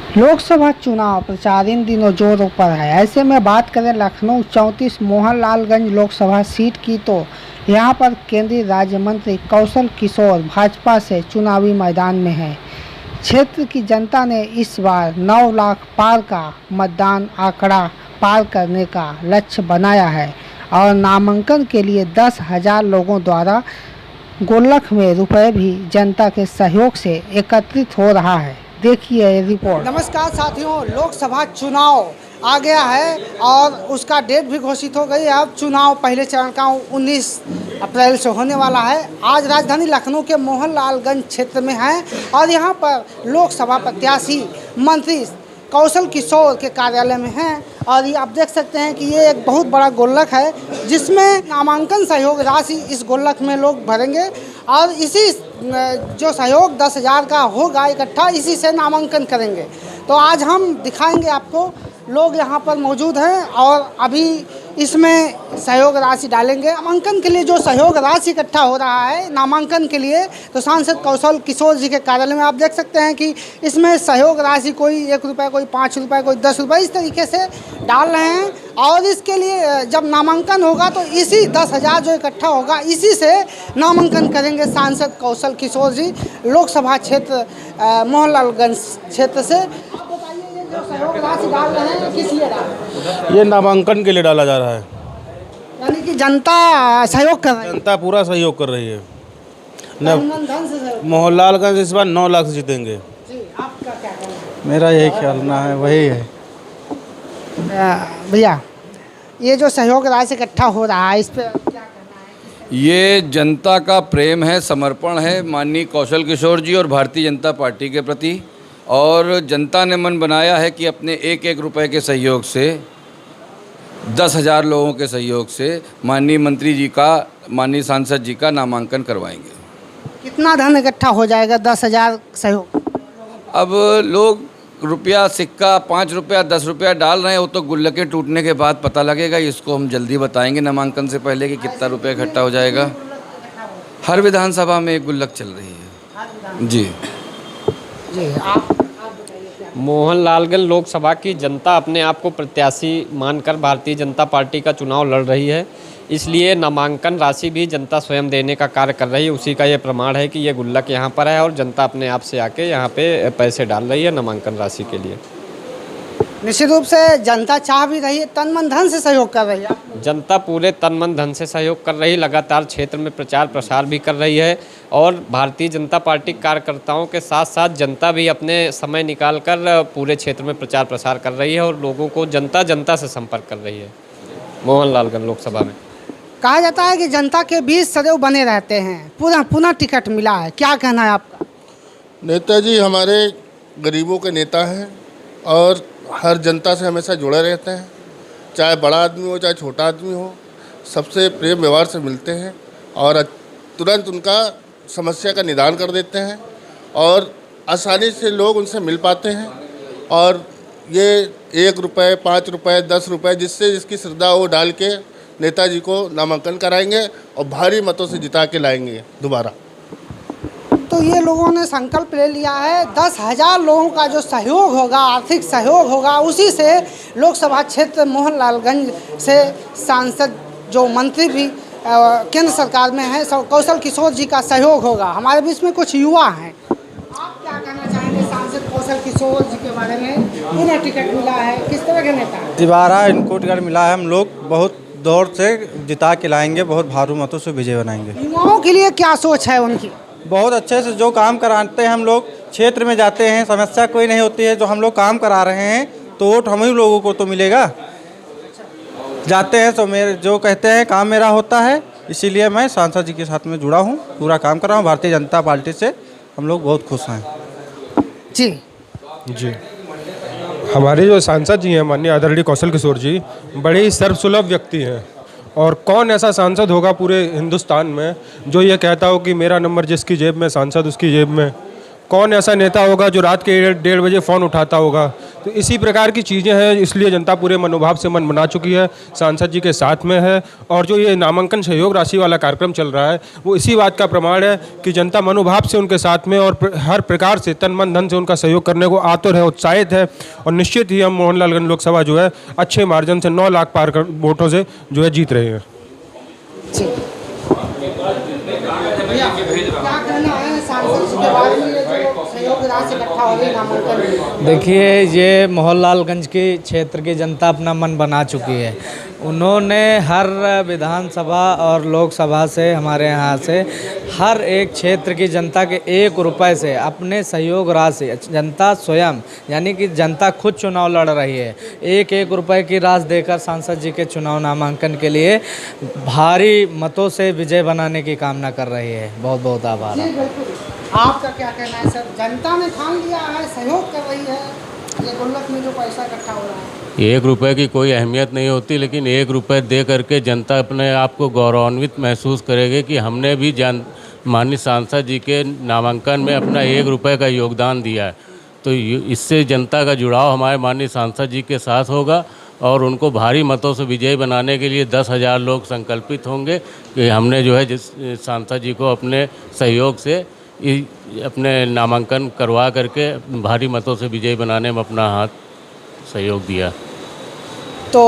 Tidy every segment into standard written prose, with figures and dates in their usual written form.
लोकसभा चुनाव प्रचार इन दिनों जोरों पर है। ऐसे में बात करें लखनऊ 34 मोहनलालगंज लोकसभा सीट की तो यहां पर केंद्रीय राज्य मंत्री कौशल किशोर भाजपा से चुनावी मैदान में है। क्षेत्र की जनता ने इस बार 9 लाख पार का मतदान आंकड़ा पार करने का लक्ष्य बनाया है और नामांकन के लिए 10,000 लोगों द्वारा गुल्लक में रुपए भी जनता के सहयोग से एकत्रित हो रहा है। देखिए रिपोर्ट। नमस्कार साथियों, लोकसभा चुनाव आ गया है और उसका डेट भी घोषित हो गई है। अब चुनाव पहले चरण का 19 अप्रैल से होने वाला है। आज राजधानी लखनऊ के मोहनलालगंज क्षेत्र में है और यहाँ पर लोकसभा प्रत्याशी मंत्री कौशल किशोर के कार्यालय में हैं और ये आप देख सकते हैं कि ये एक बहुत बड़ा गुल्लक है जिसमें नामांकन सहयोग राशि इस गुल्लक में लोग भरेंगे और इसी जो सहयोग 10,000 का होगा इकट्ठा, इसी से नामांकन करेंगे। तो आज हम दिखाएंगे आपको, लोग यहाँ पर मौजूद हैं और अभी इसमें सहयोग राशि डालेंगे। नामांकन के लिए जो सहयोग राशि इकट्ठा हो रहा है नामांकन के लिए, तो सांसद कौशल किशोर जी के कार्यालय में आप देख सकते हैं कि इसमें सहयोग राशि कोई 1 रुपये, कोई 5 रुपये, कोई 10 रुपये, इस तरीके से डाल रहे हैं। और इसके लिए जब नामांकन होगा तो इसी 10,000 जो इकट्ठा होगा इसी से नामांकन करेंगे सांसद कौशल किशोर जी लोकसभा क्षेत्र मोहनलालगंज क्षेत्र से। सहयोग राशि डाल रहे हैं, किस लिए डाल रहे हैं? ये नामांकन के लिए डाला जा रहा है। यानी कि जनता सहयोग कर रही है। जनता पूरा सहयोग कर रही है। धन से सहयोग। मोहनलालगंज इस बार 9 लाख से जीतेंगे। जी, आपका क्या कहना है? मेरा यही ख्याल ना है, वही है। भैया, ये जो सहयोग राशि इकट्ठा हो रहा है इस पर क्या कहना है? ये जनता का प्रेम है, समर्पण है माननीय कौशल किशोर जी और भारतीय जनता पार्टी के प्रति। और जनता ने मन बनाया है कि अपने 1-1 रुपए के सहयोग से 10,000 लोगों के सहयोग से माननीय मंत्री जी का, माननीय सांसद जी का नामांकन करवाएंगे। कितना धन इकट्ठा हो जाएगा 10,000 सहयोग? अब लोग रुपया, सिक्का, 5 रुपया, 10 रुपया डाल रहे हैं, वो तो गुल्लकें टूटने के बाद पता लगेगा। इसको हम जल्दी बताएंगे नामांकन से पहले कि कितना रुपया इकट्ठा हो जाएगा। हर विधानसभा में एक गुल्लक चल रही है। जी जी, आप मोहनलालगंज लोकसभा की जनता अपने आप को प्रत्याशी मानकर भारतीय जनता पार्टी का चुनाव लड़ रही है, इसलिए नामांकन राशि भी जनता स्वयं देने का कार्य कर रही है। उसी का ये प्रमाण है कि ये गुल्लक यहाँ पर है और जनता अपने आप से आके यहाँ पे पैसे डाल रही है नामांकन राशि के लिए। निश्चित रूप से जनता चाह भी रही है, तन मन धन से सहयोग कर रही है। जनता पूरे तन मन धन से सहयोग कर रही है, लगातार क्षेत्र में प्रचार प्रसार भी कर रही है और भारतीय जनता पार्टी कार्यकर्ताओं के साथ साथ जनता भी अपने समय निकालकर पूरे क्षेत्र में प्रचार प्रसार कर रही है और लोगों को जनता से संपर्क कर रही है मोहनलालगंज लोकसभा में। कहा जाता है कि जनता के बीच सदैव बने रहते हैं, पुनः टिकट मिला है, क्या कहना है आपका? नेताजी हमारे गरीबों के नेता हैं और हर जनता से हमेशा जुड़े रहते हैं। चाहे बड़ा आदमी हो चाहे छोटा आदमी हो, सबसे प्रेम व्यवहार से मिलते हैं और तुरंत उनका समस्या का निदान कर देते हैं और आसानी से लोग उनसे मिल पाते हैं। और ये 1 रुपये, 5 रुपये, 10 रुपये, जिससे जिसकी श्रद्धा वो डाल के नेताजी को नामांकन कराएंगे और भारी मतों से जिता के लाएंगे दोबारा। तो ये लोगों ने संकल्प ले लिया है, 10,000 लोगों का जो सहयोग होगा, आर्थिक सहयोग होगा, उसी से लोकसभा क्षेत्र मोहनलालगंज से सांसद जो मंत्री भी केंद्र सरकार में है कौशल किशोर जी का सहयोग होगा। हमारे बीच में कुछ युवा हैं, आप क्या कहना चाहेंगे सांसद कौशल किशोर जी के बारे में? उन्हें टिकट मिला है, किस तरह के नेता है? दोबारा इनको टिकट मिला है, हम लोग बहुत दौर से जिता के लाएंगे, बहुत भारू मतों से विजय बनाएंगे। युवाओं के लिए क्या सोच है उनकी? बहुत अच्छे से जो काम कराते हैं, हम लोग क्षेत्र में जाते हैं, समस्या कोई नहीं होती है। जो हम लोग काम करा रहे हैं तो वोट हम ही लोगों को तो मिलेगा। जाते हैं तो मेरे जो कहते हैं काम मेरा होता है, इसीलिए मैं सांसद जी के साथ में जुड़ा हूँ, पूरा काम कर रहा हूँ। भारतीय जनता पार्टी से हम लोग बहुत खुश हैं। जी जी, हमारे जो सांसद जी हैं माननीय आदरणीय कौशल किशोर जी, बड़े ही सर्वसुलभ व्यक्ति हैं और कौन ऐसा सांसद होगा पूरे हिंदुस्तान में जो ये कहता हो कि मेरा नंबर जिसकी जेब में सांसद उसकी जेब में। कौन ऐसा नेता होगा जो रात के 1:30 बजे फ़ोन उठाता होगा तो इसी प्रकार की चीज़ें हैं, इसलिए जनता पूरे मनोभाव से मन बना चुकी है, सांसद जी के साथ में है। और जो ये नामांकन सहयोग राशि वाला कार्यक्रम चल रहा है वो इसी बात का प्रमाण है कि जनता मनोभाव से उनके साथ में और हर प्रकार से तन मन धन से उनका सहयोग करने को आतुर है, उत्साहित है। और निश्चित ही हम मोहनलालगंज लोकसभा जो है अच्छे मार्जिन से 9 लाख पार वोटों से जो है जीत रहे हैं। क्या कहना है सांसद जी के बारे में, ये जो सहयोग राशि इकट्ठा हो रही नामांकन? देखिए, ये मोहनलालगंज की क्षेत्र की जनता अपना मन बना चुकी है। उन्होंने हर विधानसभा और लोकसभा से, हमारे यहाँ से हर एक क्षेत्र की जनता के 1 रुपए से अपने सहयोग राशि, जनता स्वयं यानी कि जनता खुद चुनाव लड़ रही है, 1-1 रुपए की राशि देकर सांसद जी के चुनाव नामांकन के लिए भारी मतों से विजय बनाने की कामना कर रही है। बहुत बहुत आभार। जी बिल्कुल, आपका क्या कहना है सर? जनता ने ठान लिया है, सहयोग कर रही है, ये गुल्लक में जो पैसा इकट्ठा हो रहा है? 1 रुपए की कोई अहमियत नहीं होती, लेकिन 1 रुपए दे करके जनता अपने आप को गौरवान्वित महसूस करेगी कि हमने भी माननीय सांसद जी के नामांकन में अपना 1 रुपए का योगदान दिया है। तो इससे जनता का जुड़ाव हमारे माननीय सांसद जी के साथ होगा और उनको भारी मतों से विजयी बनाने के लिए 10,000 लोग संकल्पित होंगे कि हमने जो है जिस सांसद जी को अपने सहयोग से अपने नामांकन करवा करके भारी मतों से विजयी बनाने में अपना हाथ सहयोग दिया। तो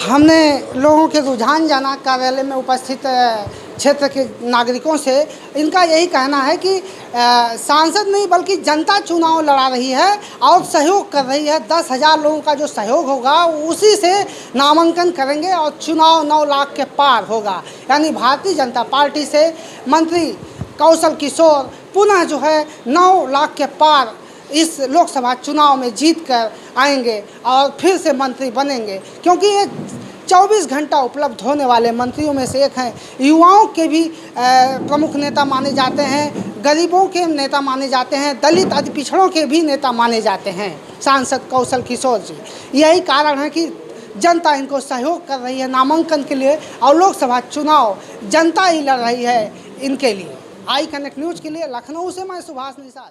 हमने लोगों के रुझान जाना, कार्यालय में उपस्थित क्षेत्र के नागरिकों से इनका यही कहना है कि सांसद नहीं बल्कि जनता चुनाव लड़ा रही है और सहयोग कर रही है। 10,000 लोगों का जो सहयोग होगा उसी से नामांकन करेंगे और चुनाव 9 लाख के पार होगा। यानी भारतीय जनता पार्टी से मंत्री कौशल किशोर पुनः जो है 9 लाख के पार इस लोकसभा चुनाव में जीत कर आएंगे और फिर से मंत्री बनेंगे, क्योंकि ये 24 घंटा उपलब्ध होने वाले मंत्रियों में से एक हैं। युवाओं के भी प्रमुख नेता माने जाते हैं, गरीबों के नेता माने जाते हैं, दलित अति पिछड़ों के भी नेता माने जाते हैं सांसद कौशल किशोर जी। यही कारण है कि जनता इनको सहयोग कर रही है नामांकन के लिए और लोकसभा चुनाव जनता ही लड़ रही है इनके लिए। आई कनेक्ट न्यूज़ के लिए लखनऊ से मैं सुभाष निषाद।